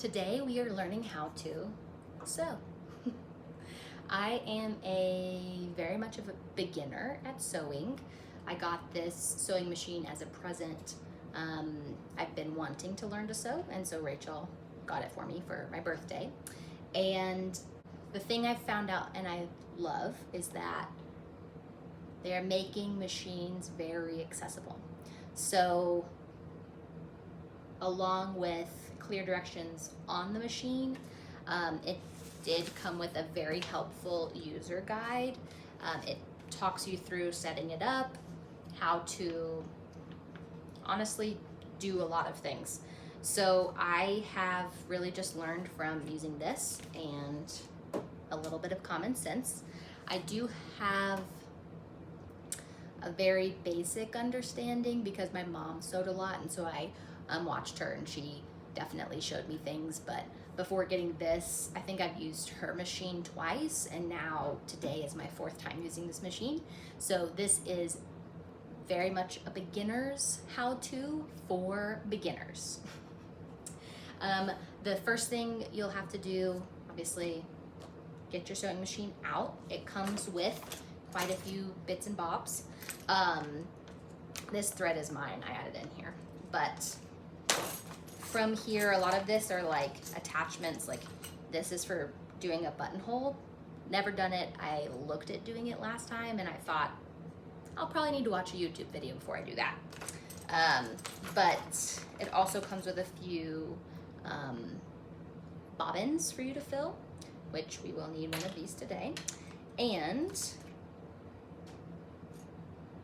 Today we are learning how to sew. I am very much of a beginner at sewing. I got this sewing machine as a present. I've been wanting to learn to sew, and so Rachel got it for me for my birthday. And the thing I've found out and I love is that they're making machines very accessible. So along with clear directions on the machine, it did come with a very helpful user guide. It talks you through setting it up, how to honestly do a lot of things. So I have really just learned from using this and a little bit of common sense. I do have a very basic understanding because my mom sewed a lot, and so I watched her and she definitely showed me things. But before getting this, I think I've used her machine twice, and now today is my fourth time using this machine. So this is very much a beginner's how-to for beginners. The first thing you'll have to do, obviously, get your sewing machine out. It comes with quite a few bits and bobs. This thread is mine, I added in here. But from here, a lot of this are like attachments. Like this is for doing a buttonhole. Never done it. I looked at doing it last time and I thought, I'll probably need to watch a YouTube video before I do that. But it also comes with a few bobbins for you to fill, which we will need one of these today. And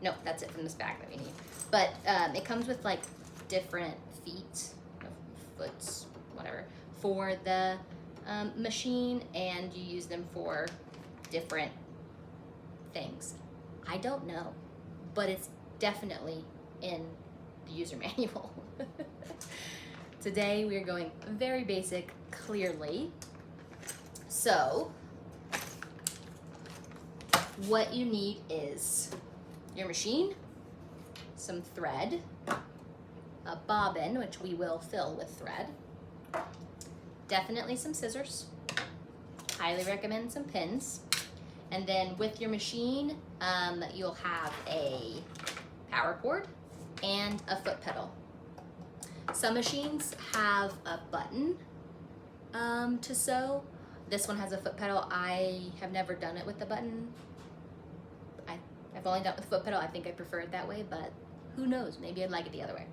no, that's it from this bag that we need. But it comes with like different foots, whatever, for the machine, and you use them for different things. I don't know, but it's definitely in the user manual. Today we're going very basic, clearly. So what you need is your machine, some thread, a bobbin, which we will fill with thread, definitely some scissors, highly recommend some pins, and then with your machine, you'll have a power cord and a foot pedal. Some machines have a button to sew. This one has a foot pedal. I have never done it with the button. I've only done it with foot pedal. I think I prefer it that way, but who knows? Maybe I'd like it the other way.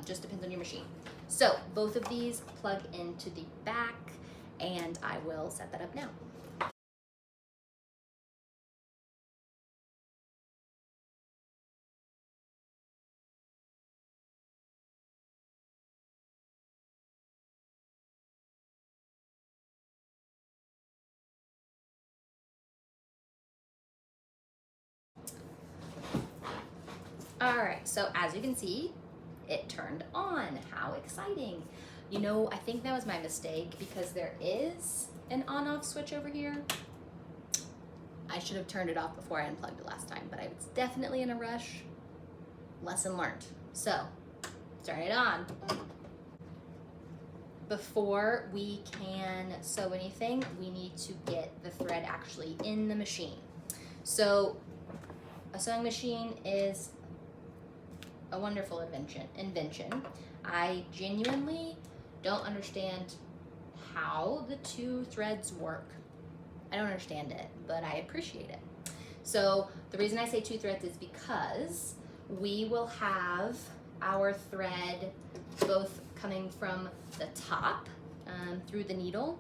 Just depends on your machine. So both of these plug into the back, and I will set that up now. All right, so as you can see, it turned on. How exciting. You know, I think that was my mistake because there is an on-off switch over here. I should have turned it off before I unplugged it last time, but I was definitely in a rush. Lesson learned. So, turn it on. Before we can sew anything, we need to get the thread actually in the machine. So, a sewing machine is a wonderful invention. I genuinely don't understand how the two threads work. I don't understand it, but I appreciate it. So the reason I say two threads is because we will have our thread both coming from the top through the needle,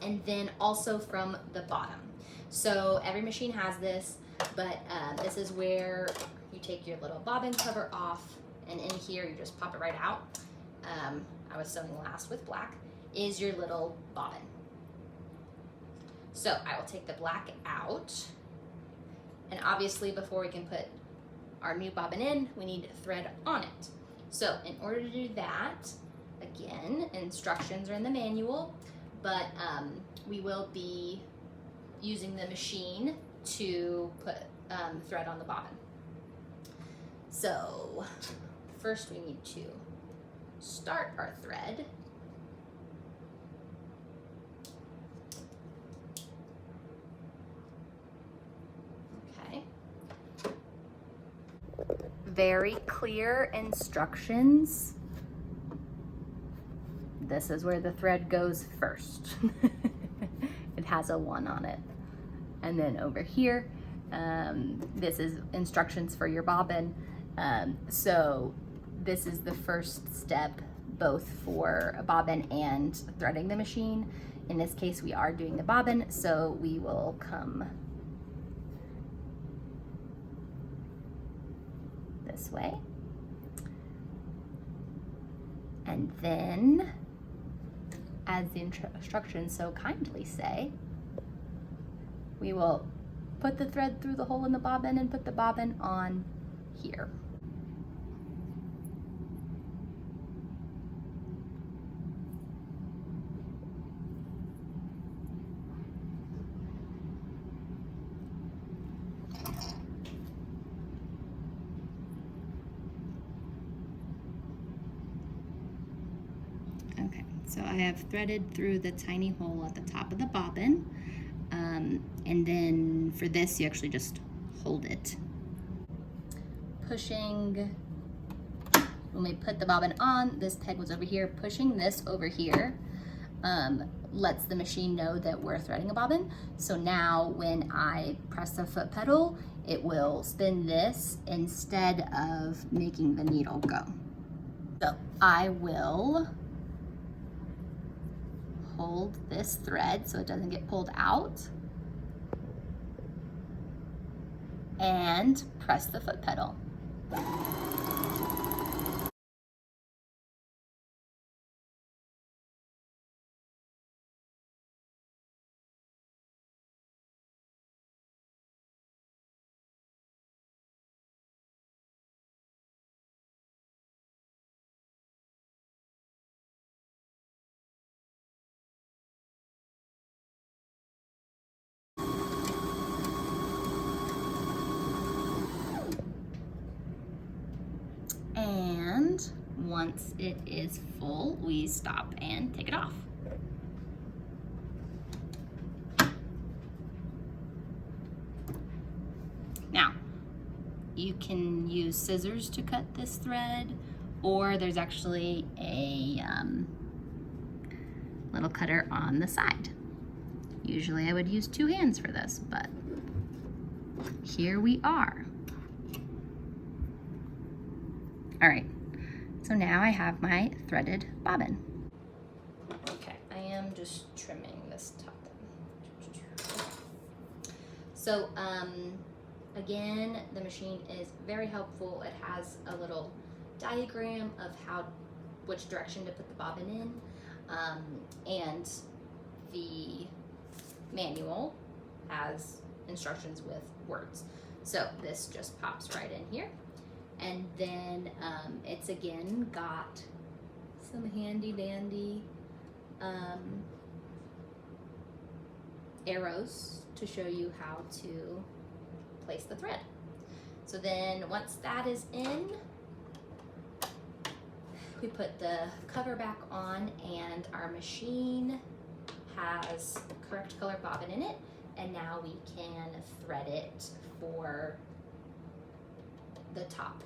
and then also from the bottom. So every machine has this, but this is where you take your little bobbin cover off, and in here you just pop it right out. I was sewing last with black, is your little bobbin. So I will take the black out, and obviously before we can put our new bobbin in, we need thread on it. So in order to do that, again, instructions are in the manual, but we will be using the machine to put thread on the bobbin. So first we need to start our thread very clear instructions. This is where the thread goes first. It has a 1 on it. And then over here, this is instructions for your bobbin. So this is the first step, both for a bobbin and threading the machine. In this case, we are doing the bobbin, so we will come this way. And then, as the instructions so kindly say, we will put the thread through the hole in the bobbin and put the bobbin on here. Okay, so I have threaded through the tiny hole at the top of the bobbin. And then for this, you actually just hold it. Pushing, when we put the bobbin on, this peg was over here. Pushing this over here lets the machine know that we're threading a bobbin. So now when I press the foot pedal, it will spin this instead of making the needle go. So I will hold this thread so it doesn't get pulled out and press the foot pedal. And once it is full, we stop and take it off. Now, you can use scissors to cut this thread, or there's actually a little cutter on the side. Usually I would use 2 hands for this, but here we are. All right, so now I have my threaded bobbin. Okay, I am just trimming this top. So again, the machine is very helpful. It has a little diagram of which direction to put the bobbin in, and the manual has instructions with words. So this just pops right in here. And then it's again got some handy dandy arrows to show you how to place the thread. So then once that is in, we put the cover back on, and our machine has correct color bobbin in it, and now we can thread it for the top.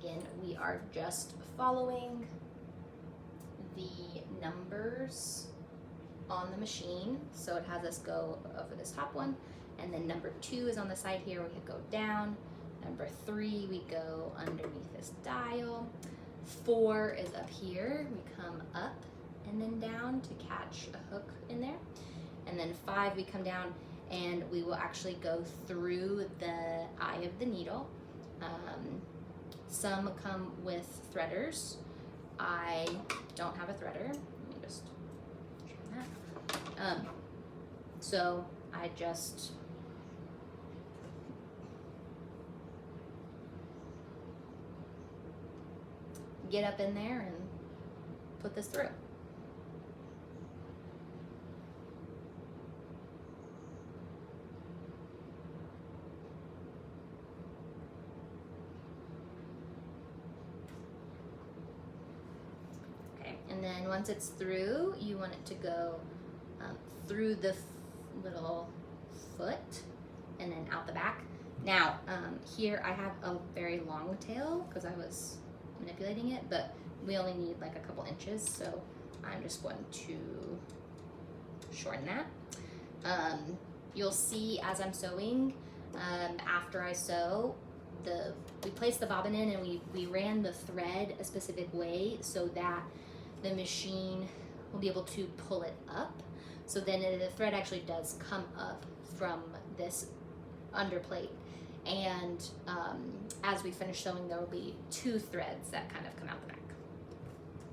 Again, we are just following the numbers on the machine. So it has us go over this top one, and then number 2 is on the side here. We could go down. Number 3, we go underneath this dial. 4 is up here. We come up and then down to catch a hook in there. And then 5, we come down, and we will actually go through the eye of the needle. Some come with threaders. I don't have a threader. Let me just try that. So I just get up in there and put this through. And then once it's through, you want it to go through the little foot and then out the back. Now, here I have a very long tail because I was manipulating it, but we only need like a couple inches, so I'm just going to shorten that. You'll see as I'm sewing, after I sew, we place the bobbin in and we ran the thread a specific way so that the machine will be able to pull it up. So then the thread actually does come up from this underplate. And as we finish sewing, there will be 2 threads that kind of come out the back.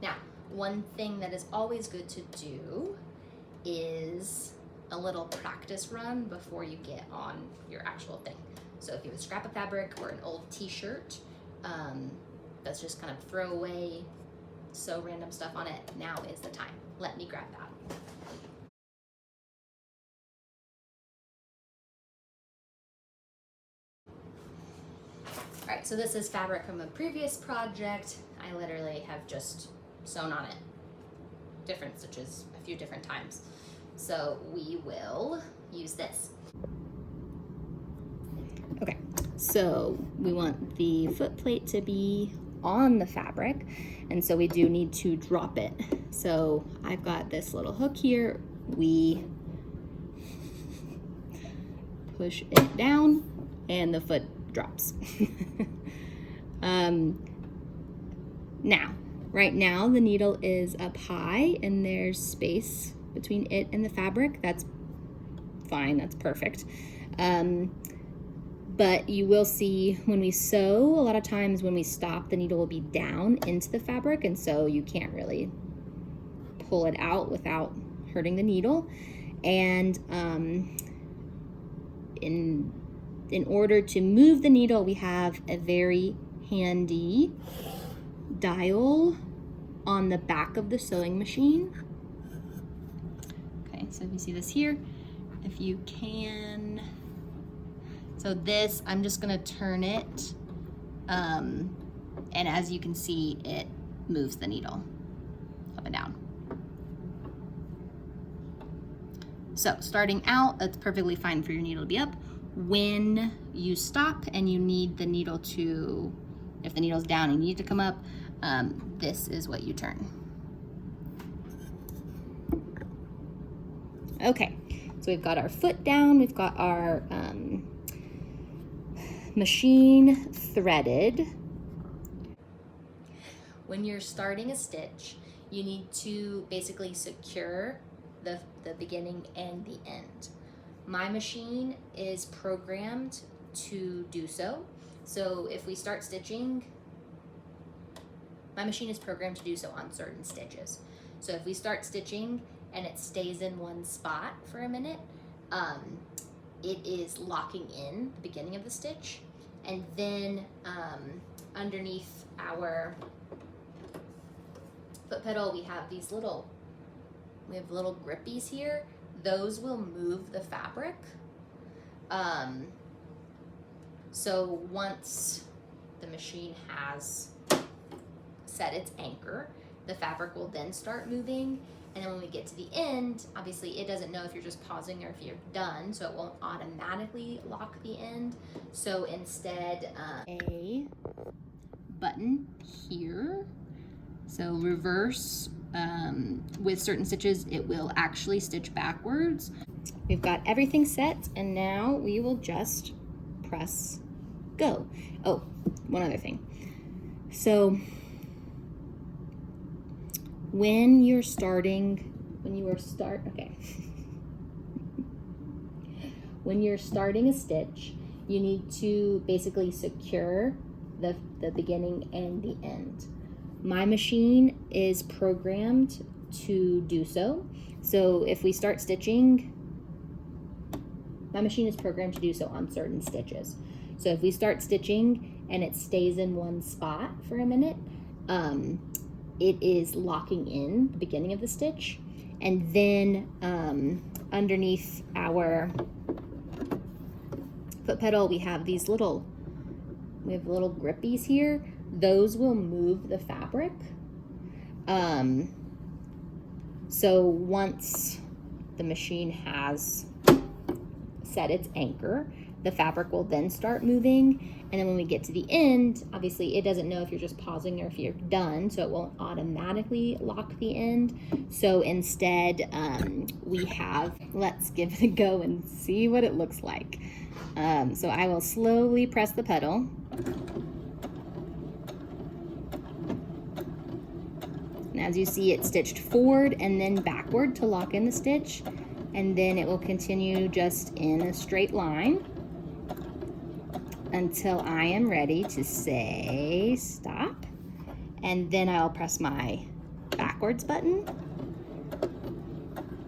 Now, one thing that is always good to do is a little practice run before you get on your actual thing. So if you have a scrap of fabric or an old t-shirt, that's just kind of throw away, sew random stuff on it, now is the time. Let me grab that. All right, so this is fabric from a previous project. I literally have just sewn on it different stitches a few different times. So we will use this. Okay, so we want the foot plate to be on the fabric, and so we do need to drop it. So I've got this little hook here. We push it down and the foot drops. Now, right now the needle is up high and there's space between it and the fabric. That's fine, that's perfect. But you will see when we sew, a lot of times when we stop, the needle will be down into the fabric, and so you can't really pull it out without hurting the needle. And in order to move the needle, we have a very handy dial on the back of the sewing machine. Okay, so if you see this here, if you can, so this, I'm just gonna turn it, and as you can see, it moves the needle up and down. So starting out, that's perfectly fine for your needle to be up. When you stop and you need the needle to, if the needle's down and you need to come up, this is what you turn. Okay, so we've got our foot down, we've got our machine threaded. When you're starting a stitch, you need to basically secure the beginning and the end. My machine is programmed to do so. So if we start stitching, my machine is programmed to do so on certain stitches. So if we start stitching and it stays in one spot for a minute, it is locking in the beginning of the stitch. And then underneath our foot pedal, we have these little grippies here. Those will move the fabric. So once the machine has set its anchor, the fabric will then start moving. And then when we get to the end, obviously it doesn't know if you're just pausing or if you're done, so it won't automatically lock the end. So instead, a button here. So reverse, with certain stitches, it will actually stitch backwards. We've got everything set, and now we will just press go. Oh, one other thing. So when you are starting a stitch, you need to basically secure the beginning and the end. My machine is programmed to do so. So if we start stitching, my machine is programmed to do so on certain stitches. So if we start stitching and it stays in one spot for a minute, it is locking in the beginning of the stitch. And then underneath our foot pedal, we have little grippies here. Those will move the fabric. So once the machine has set its anchor, the fabric will then start moving. And then when we get to the end, obviously it doesn't know if you're just pausing or if you're done, so it won't automatically lock the end. So instead, we have, let's give it a go and see what it looks like. So I will slowly press the pedal. And as you see, it's stitched forward and then backward to lock in the stitch. And then it will continue just in a straight line until I am ready to say stop. And then I'll press my backwards button.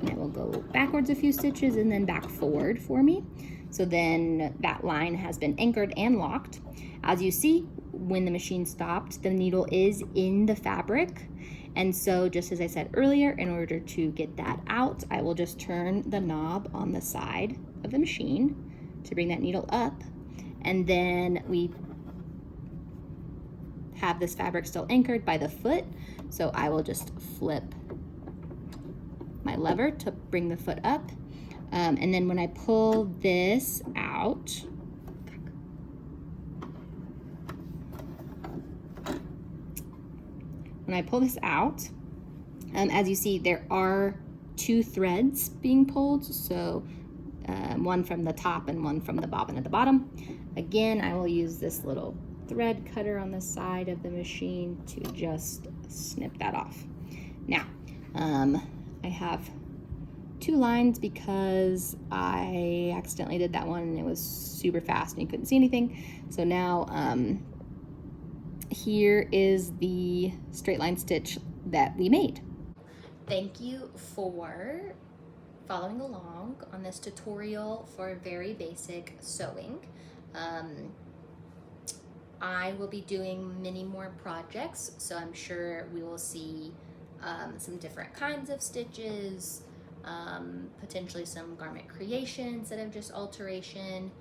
And it will go backwards a few stitches and then back forward for me. So then that line has been anchored and locked. As you see, when the machine stopped, the needle is in the fabric. And so just as I said earlier, in order to get that out, I will just turn the knob on the side of the machine to bring that needle up. And then we have this fabric still anchored by the foot. So I will just flip my lever to bring the foot up. And then when I pull this out, as you see, there are 2 threads being pulled. So one from the top and one from the bobbin at the bottom. Again, I will use this little thread cutter on the side of the machine to just snip that off. Now, I have 2 lines because I accidentally did that one and it was super fast and you couldn't see anything. So now here is the straight line stitch that we made. Thank you for following along on this tutorial for very basic sewing. I will be doing many more projects, so I'm sure we will see some different kinds of stitches, potentially some garment creation instead of just alteration.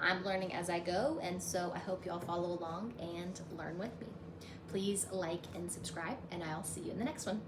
I'm learning as I go, and so I hope you all follow along and learn with me. Please like and subscribe, and I'll see you in the next one.